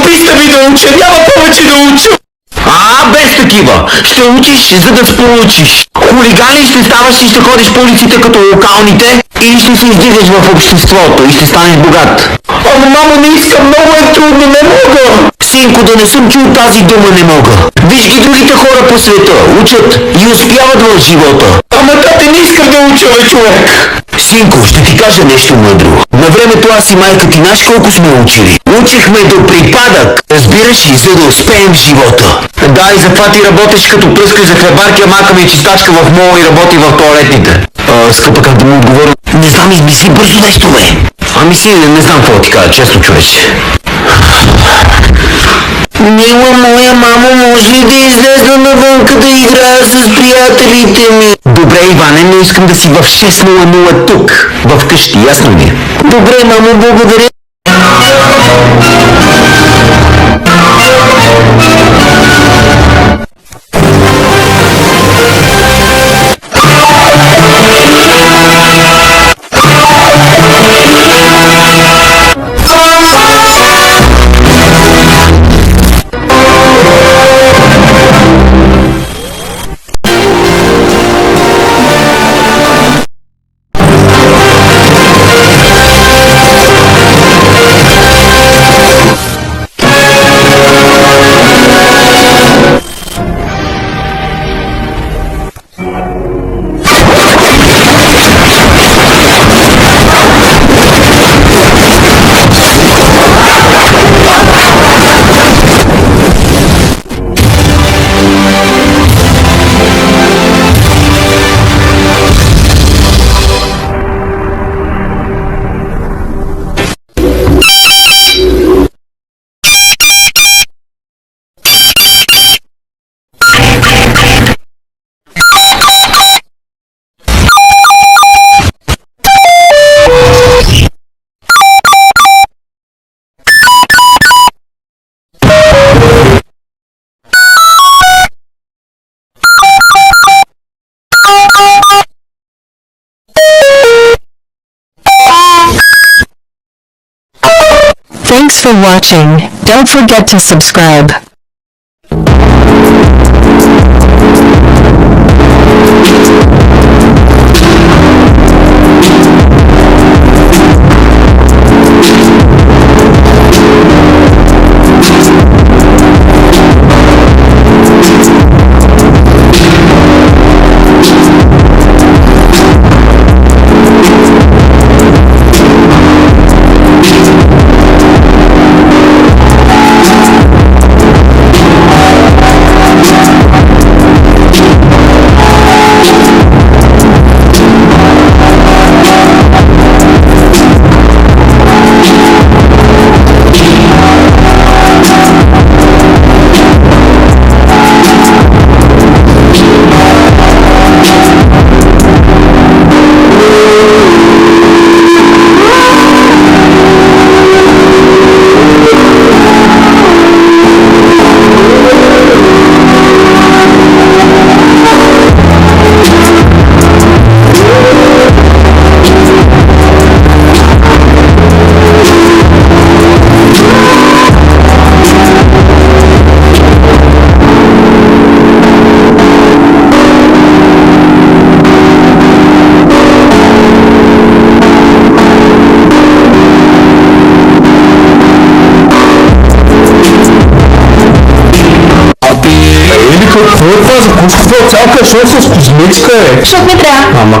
пристави да уча, няма повече да уча. Без такива. Ще учиш, за да сполучиш. Хулиган ли ще ставаш и ще ходиш по улиците като локалните, или ще се издигаш в обществото и ще станеш богат? Ама, мамо, не искам, много е трудно, не мога. Синко, да не съм чул тази дума не мога. Виж ги другите хора по света. Учат и успяват в живота. Ама, тате, не искам да уча, бе, човек. Синко, ще ти кажа нещо мъдро. На времето аз и майка ти, знаеш колко сме учили? Учихме до припадък, разбираш ли, за да успеем в живота. Да, и затова ти работиш като пръскаш за хлебарки, а майка ми е чистачка в мола и работи в тоалетните. Скъпа, как да му отговоря? Не знам, измисли бързо нещо, бе. Ами си, не знам какво ти кажа, често човече. Мила моя мамо, може ли да излезна навънка да играя с приятелите ми? Добре, Иване, но искам да си в 6:00 тук, в къщи, ясно ли? Добре, мамо, благодаря. Thanks for watching. Don't forget to subscribe. Какво е това за кучкова цялка шон с козметика, е? Защото ми трябва. Ама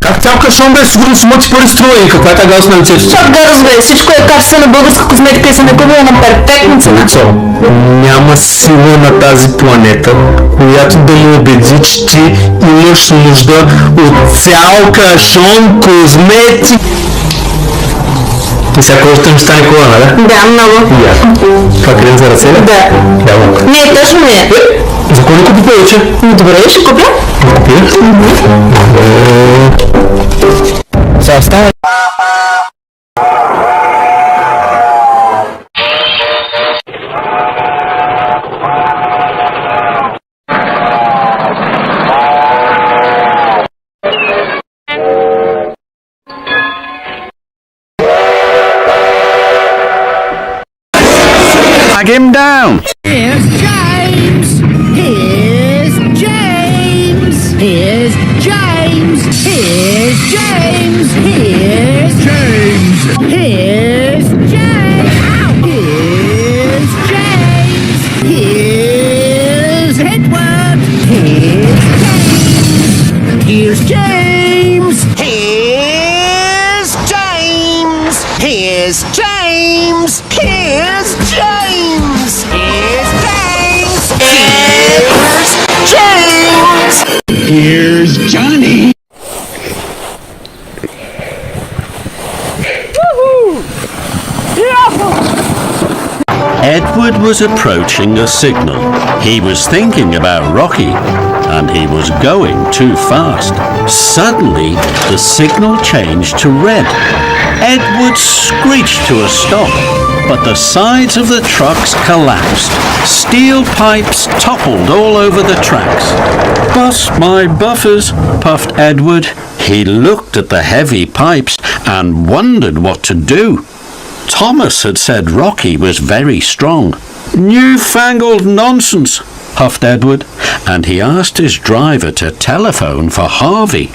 как цялка шон, бе? Сигурно сумът ти пари струва и каква е тази гадост на лицето? Защото гадост, бе, всичко е качествена българска козметика и се накупила на перфектна цена. Няма сила на тази планета, която да му убеди, че ти имаш нужда от цялка шон козметика. И сега кожата ми стане хубава, нали? Да, много. Това крем за ръце ли? Да. Явно. Не, точно не е. За кой не купи повече? Добре, ще купя. Купи? Сега става. Flag him down. Here's James. Here's James. Here's James. Here's James. Here's James. Here's James. Here's James. Here's Edward. Here's James. Here's James. Here's James. Here's James. Here's James. Here's James. Here's Johnny. Edward was approaching a signal. He was thinking about Rocky, and he was going too fast. Suddenly, the signal changed to red. Edward screeched to a stop, but the sides of the trucks collapsed. Steel pipes toppled all over the tracks. Bust my buffers, puffed Edward. He looked at the heavy pipes and wondered what to do. Thomas had said Rocky was very strong. Newfangled nonsense, puffed Edward, and he asked his driver to telephone for Harvey.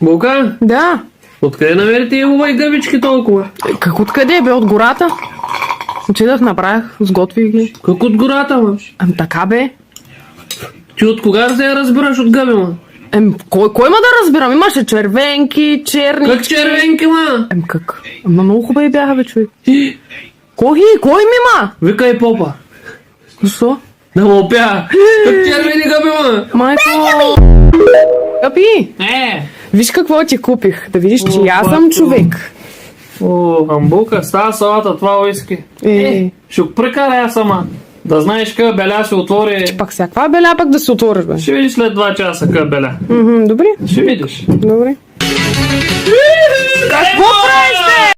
Бука, Да. откъде намери тия губа и гъбички толкова? Как откъде бе? От гората? Отидах, направих, сготвих ги. Как от гората, мъж? Така бе. Ти от кога да се я разбираш от гъби, ма? Кой има да разбирам? Имаше червенки, черни. Как червенки, ма? Как? Много хубави бяха, бе, човек. Кой ми има? Викай попа. Защо? Да му опя. Как червени гъби, ма? Майко! Капи! Виж какво ти купих. Да видиш, че аз съм човек. О, амбука, става салата, това уиски. Ще го прекара я сама. Да знаеш къде беля ще отвори. Пак всякаква беля пък да се отвориш, бе. Ще видиш след 2 часа къде беля. Добре. Ще видиш. Добре. Какво правиш?